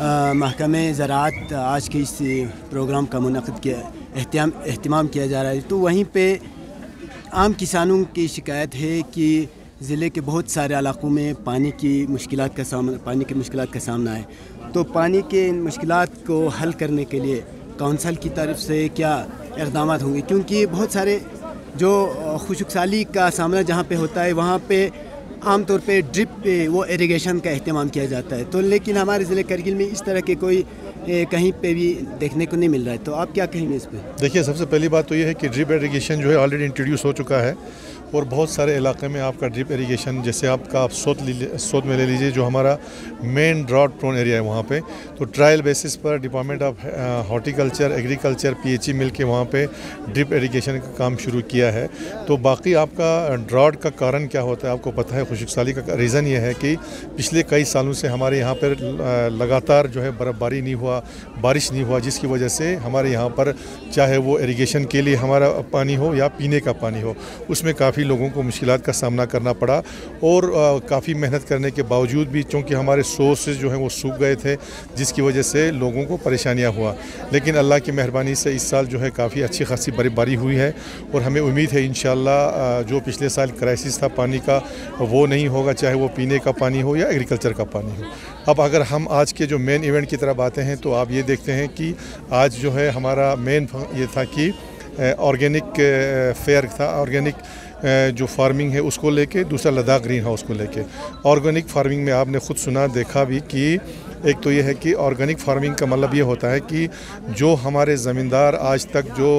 महकमे ज़राअत आज के इस प्रोग्राम का मुनक़िद किया एहतमाम किया जा रहा है, तो वहीं पे आम किसानों की शिकायत है कि ज़िले के बहुत सारे इलाक़ों में पानी की मुश्किलात का सामना है। तो पानी के मुश्किलात को हल करने के लिए काउंसिल की तरफ से क्या इक़दाम होंगे, क्योंकि बहुत सारे जो खुशकसाली का सामना जहाँ पे होता है वहाँ पे आम तौर पे ड्रिप पे वो इरिगेशन का इस्तेमाल किया जाता है, तो लेकिन हमारे ज़िले करगिल में इस तरह के कोई कहीं पे भी देखने को नहीं मिल रहा है। तो आप क्या कहेंगे इस पर? देखिए, सबसे पहली बात तो ये है कि ड्रिप इरिगेशन जो है ऑलरेडी इंट्रोड्यूस हो चुका है और बहुत सारे इलाके में आपका ड्रिप इरिगेशन, जैसे आप सोत में ले लीजिए जो हमारा मेन ड्रॉट प्रोन एरिया है वहाँ पे, तो ट्रायल बेसिस पर department of horticulture agriculture PHE मिल के वहाँ पे ड्रिप इरिगेशन का काम शुरू किया है। तो बाकी आपका ड्रॉट का कारण क्या होता है आपको पता है। खुशकसाली का रीज़न ये है कि पिछले कई सालों से हमारे यहाँ पर लगातार जो है बर्फ़बारी नहीं हुआ, बारिश नहीं हुआ, जिसकी वजह से हमारे यहाँ पर चाहे वो इरिगेशन के लिए हमारा पानी हो या पीने का पानी हो, उसमें काफ़ी लोगों को मुश्किलात का सामना करना पड़ा और काफ़ी मेहनत करने के बावजूद भी चूँकि हमारे सोर्सेज जो हैं वो सूख गए थे, जिसकी वजह से लोगों को परेशानियां हुआ। लेकिन अल्लाह की मेहरबानी से इस साल जो है काफ़ी अच्छी खासी बर्फ़बारी हुई है और हमें उम्मीद है इंशाअल्लाह जो पिछले साल क्राइसिस था पानी का वो नहीं होगा, चाहे वो पीने का पानी हो या एग्रीकल्चर का पानी हो। अब अगर हम आज के जो मेन इवेंट की तरफ आते हैं तो आप ये देखते हैं कि आज जो है हमारा मेन ये था कि ऑर्गेनिक फेयर था, ऑर्गेनिक जो फार्मिंग है उसको लेके, दूसरा लद्दाख ग्रीन हाउस को लेके। ऑर्गेनिक फार्मिंग में आपने खुद सुना देखा भी कि एक तो ये है कि ऑर्गेनिक फार्मिंग का मतलब ये होता है कि जो हमारे ज़मींदार आज तक जो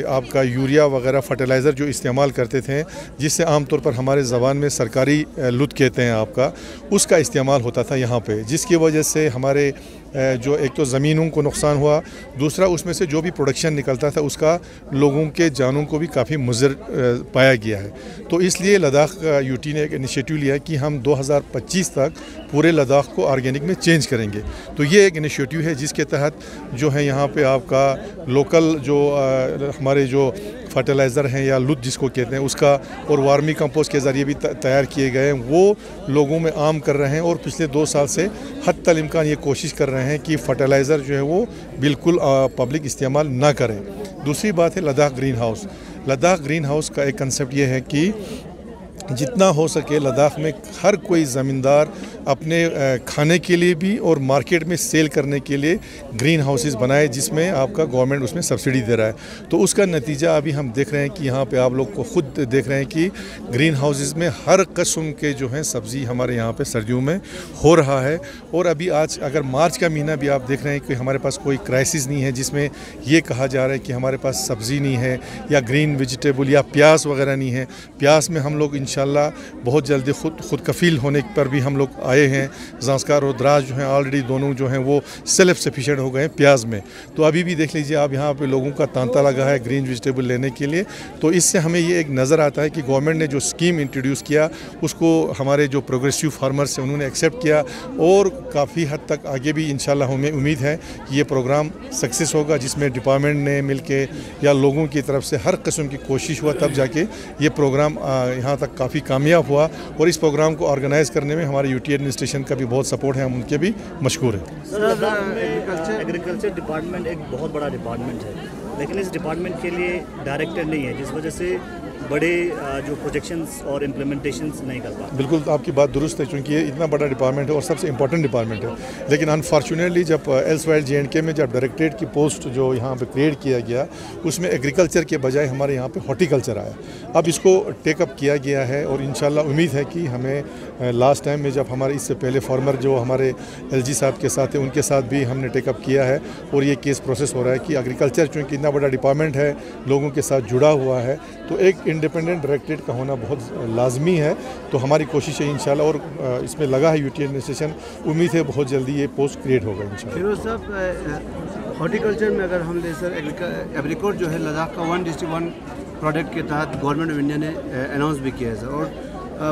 आपका यूरिया वगैरह फर्टिलाइज़र जो इस्तेमाल करते थे, जिससे आमतौर पर हमारे ज़बान में सरकारी लुत कहते हैं आपका, उसका इस्तेमाल होता था यहाँ पे, जिसकी वजह से हमारे जो एक तो ज़मीनों को नुकसान हुआ, दूसरा उसमें से जो भी प्रोडक्शन निकलता था उसका लोगों के जानों को भी काफ़ी मुज़र पाया गया है। तो इसलिए लद्दाख UT ने एक इनिशिएटिव लिया कि हम 2025 तक पूरे लद्दाख को ऑर्गेनिक में चेंज करेंगे। तो ये एक इनिशिएटिव है जिसके तहत जो है यहाँ पे आपका लोकल जो हमारे जो फर्टिलाइज़र हैं या लुत जिसको कहते हैं उसका और वार्मी कंपोस्ट के ज़रिए भी तैयार किए गए हैं, वो लोगों में आम कर रहे हैं और पिछले 2 साल से हद तक इम्कान ये कोशिश कर रहे हैं कि फ़र्टिलाइज़र जो है वो बिल्कुल पब्लिक इस्तेमाल ना करें। दूसरी बात है Ladakh green house. Ladakh green house का एक कंसेप्ट ये है कि जितना हो सके लद्दाख में हर कोई ज़मींदार अपने खाने के लिए भी और मार्केट में सेल करने के लिए ग्रीन हाउसेस बनाए, जिसमें आपका गवर्नमेंट उसमें सब्सिडी दे रहा है। तो उसका नतीजा अभी हम देख रहे हैं कि यहाँ पे आप लोग को खुद देख रहे हैं कि ग्रीन हाउसेस में हर किस्म के जो हैं सब्ज़ी हमारे यहाँ पे सर्दियों में हो रहा है। और अभी आज अगर मार्च का महीना भी आप देख रहे हैं कि हमारे पास कोई क्राइसिस नहीं है जिसमें ये कहा जा रहा है कि हमारे पास सब्ज़ी नहीं है या ग्रीन वेजिटेबल या प्याज वगैरह नहीं है। प्याज में हम लोग इंशाल्लाह बहुत जल्दी खुद कफ़ील होने पर भी हम लोग आए हैं। ज़ांस्कार और द्रास जो हैं ऑलरेडी दोनों जो हैं वो सेल्फ सफिशिएंट हो गए हैं प्याज में। तो अभी भी देख लीजिए आप यहाँ पे लोगों का तांता लगा है ग्रीन वेजिटेबल लेने के लिए। तो इससे हमें ये एक नज़र आता है कि गवर्नमेंट ने जो स्कीम इंट्रोड्यूस किया उसको हमारे जो प्रोग्रेसिव फार्मर्स हैं उन्होंने एक्सेप्ट किया और काफ़ी हद तक आगे भी इंशाल्लाह हमें उम्मीद है कि ये प्रोग्राम सक्सेस होगा, जिसमें डिपार्टमेंट ने मिल के या लोगों की तरफ से हर किस्म की कोशिश हुआ तब जाके ये प्रोग्राम यहाँ तक काफ़ी कामयाब हुआ। और इस प्रोग्राम को ऑर्गेनाइज़ करने में हमारे UT एडमिनिस्ट्रेशन का भी बहुत सपोर्ट है, हम उनके भी मशकूर हैं। एग्रीकल्चर डिपार्टमेंट एक बहुत बड़ा डिपार्टमेंट है, लेकिन इस डिपार्टमेंट के लिए डायरेक्टर नहीं है, जिस वजह से बड़े जो प्रोजेक्शंस और इम्प्लीमेंटेशंस नहीं कर पाते। बिल्कुल आपकी बात दुरुस्त है, क्योंकि ये इतना बड़ा डिपार्टमेंट है और सबसे इम्पोर्टेंट डिपार्टमेंट है। लेकिन अनफॉर्चुनेटली जब एल्सवाइल JNK में जब डायरेक्टरेट की पोस्ट जो यहाँ पे क्रिएट किया गया उसमें एग्रीकल्चर के बजाय हमारे यहाँ पे हॉर्टिकल्चर आया। अब इसको टेकअप किया गया है और इंशाल्लाह उम्मीद है कि हमें लास्ट टाइम में जब हमारे इससे पहले फार्मर जो हमारे LG साहब के साथ है उनके साथ भी हमने टेकअप किया है और ये केस प्रोसेस हो रहा है कि एग्रीकल्चर चूँकि इतना बड़ा डिपार्टमेंट है, लोगों के साथ जुड़ा हुआ है, तो एक इंडिपेंडेंट डायरेक्टरेट का होना बहुत लाजमी है। तो हमारी कोशिश है इंशाल्लाह और इसमें लगा है UT एडमिनिस्ट्रेशन, उम्मीद है बहुत जल्दी ये पोस्ट क्रिएट होगा इंशाल्लाह। फिरोज साहब, हॉर्टिकल्चर में अगर हम ले सर एब्रिकॉट जो है लद्दाख का 1 डिस्ट्रिक्ट 1 प्रोडक्ट के तहत गवर्नमेंट ऑफ इंडिया ने अनाउंस भी किया है सर, और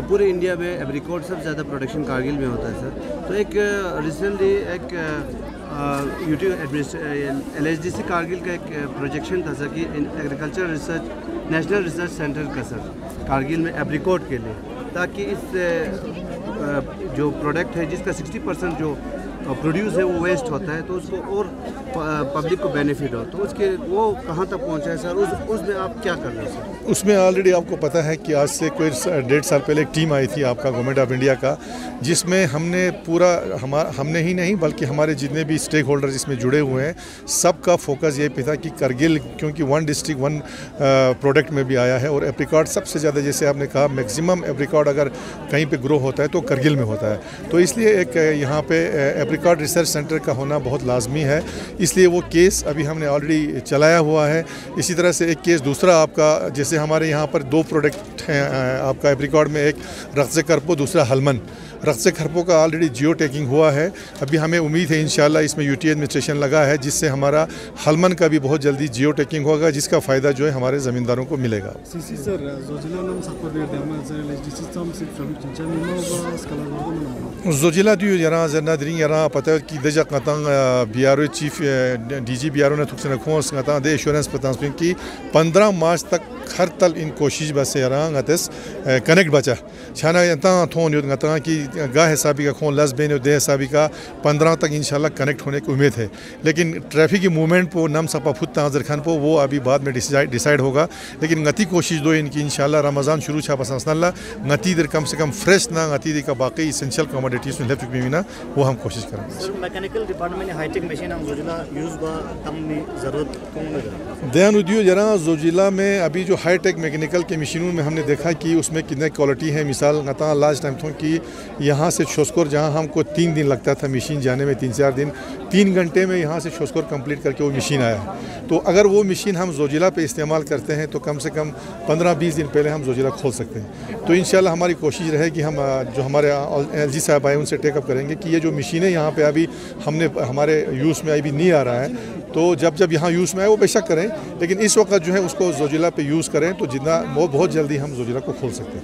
पूरे इंडिया में एब्रिकॉट सबसे ज़्यादा प्रोडक्शन कारगिल में होता है सर। तो एक रिसेंटली एक UT LHDC कारगिल का एक प्रोजेक्शन था सर कि agriculture research national research centre का सर कारगिल में एब्रिकॉट के लिए, ताकि इस जो प्रोडक्ट है जिसका 60% जो प्रोड्यूस है वो वेस्ट होता है, तो उसको और पब्लिक को बेनिफिट हो, तो उसके वो कहाँ तक पहुँचा है सर? उसमें आप क्या कर रहे हैं सर? उसमें ऑलरेडी आपको पता है कि आज से कोई 1.5 साल पहले एक टीम आई थी आपका गवर्नमेंट ऑफ इंडिया का, जिसमें हमने पूरा हमने ही नहीं बल्कि हमारे जितने भी स्टेक होल्डर जिसमें जुड़े हुए हैं सबका फोकस ये पे था कि करगिल, क्योंकि 1 डिस्ट्रिक्ट 1 प्रोडक्ट में भी आया है और एप्रिकॉट सबसे ज़्यादा, जैसे आपने कहा, मैक्सिमम एप्रिकॉट अगर कहीं पे ग्रो होता है तो करगिल में होता है। तो इसलिए एक यहाँ पे एप्रिकॉट रिसर्च सेंटर का होना बहुत लाजमी है, इसलिए वो केस अभी हमने ऑलरेडी चलाया हुआ है। इसी तरह से एक केस दूसरा आपका, जैसे हमारे यहाँ पर 2 प्रोडक्ट हैं आपका एप्रिकॉट में, एक रक्ज़ करपो, दूसरा हलमन। रक्ज़ करपो का ऑलरेडी जियो टैगिंग हुआ है, अभी हमें उम्मीद है इंशाल्लाह इसमें यूटी एडमिनिस्ट्रेशन लगा है, जिससे हमारा हलमन का भी बहुत जल्दी जियो टैगिंग होगा, जिसका फ़ायदा जो है हमारे ज़मींदारों को मिलेगा। जोजिला दियो यहाँ जरनादरिंग यहाँ पता कि दजा कतंग बियारो चीफ डीजी बियारो ने थुक्सन खोस कतंग दे एश्योरेंस पतांस की 15 मार्च तक हर तल इन कोशिश बस यहाँ गतस कनेक्ट बचा छाना यंता थोन युद्ध गता कि गा हिसाबी का खोन लस बेन दे हिसाबी का 15 तक इंशाल्लाह कनेक्ट होने की उम्मीद है। लेकिन ट्रैफिक की मूवमेंट को नम सपा फुत ताजर खान को वो अभी बाद में डिसाइड होगा, लेकिन गति कोशिश दो इनकी इंशाल्लाह रमज़ान शुरू छा पसंद गति दर कम से कम फ्रेश ना गति का बाकी इसेंशियल कमोडिटीज में इलेक्ट्रिक में ना वो हम कोशिश करेंगे। सर मैकेनिकल डिपार्टमेंट में हाईटेक मशीन हम जोजिला यूज़ बा कम में ज़रूरत कम ध्यान उद्योग जरा जोजिला में अभी जो हाईटेक मैकेनिकल के मशीनों में हमने देखा कि उसमें कितने क्वालिटी है। मिसाल गता लास्ट टाइम था कि यहाँ से शोस्कोर जहाँ हमको 3 दिन लगता था मशीन जाने में, 3-4 दिन, 3 घंटे में यहाँ से शोस्कोर कंप्लीट करके वो मशीन आया। तो अगर वो मशीन हम जोजिला पे इस्तेमाल करते हैं तो कम से कम 15-20 दिन पहले हम जोजिला खोल सकते हैं। तो इंशाल्लाह हमारी कोशिश रहेगी, हम जो हमारे LG साहब आए उनसे टेकअप करेंगे कि ये जो मशीनें यहाँ पे अभी हमारे यूज़ में अभी नहीं आ रहा है, तो जब यहाँ यूज़ में आए वो बेशक करें, लेकिन इस वक्त जो है उसको जोजिला पे यूज़ करें तो जितना बहुत जल्दी हम जोजिला को खोल सकते हैं।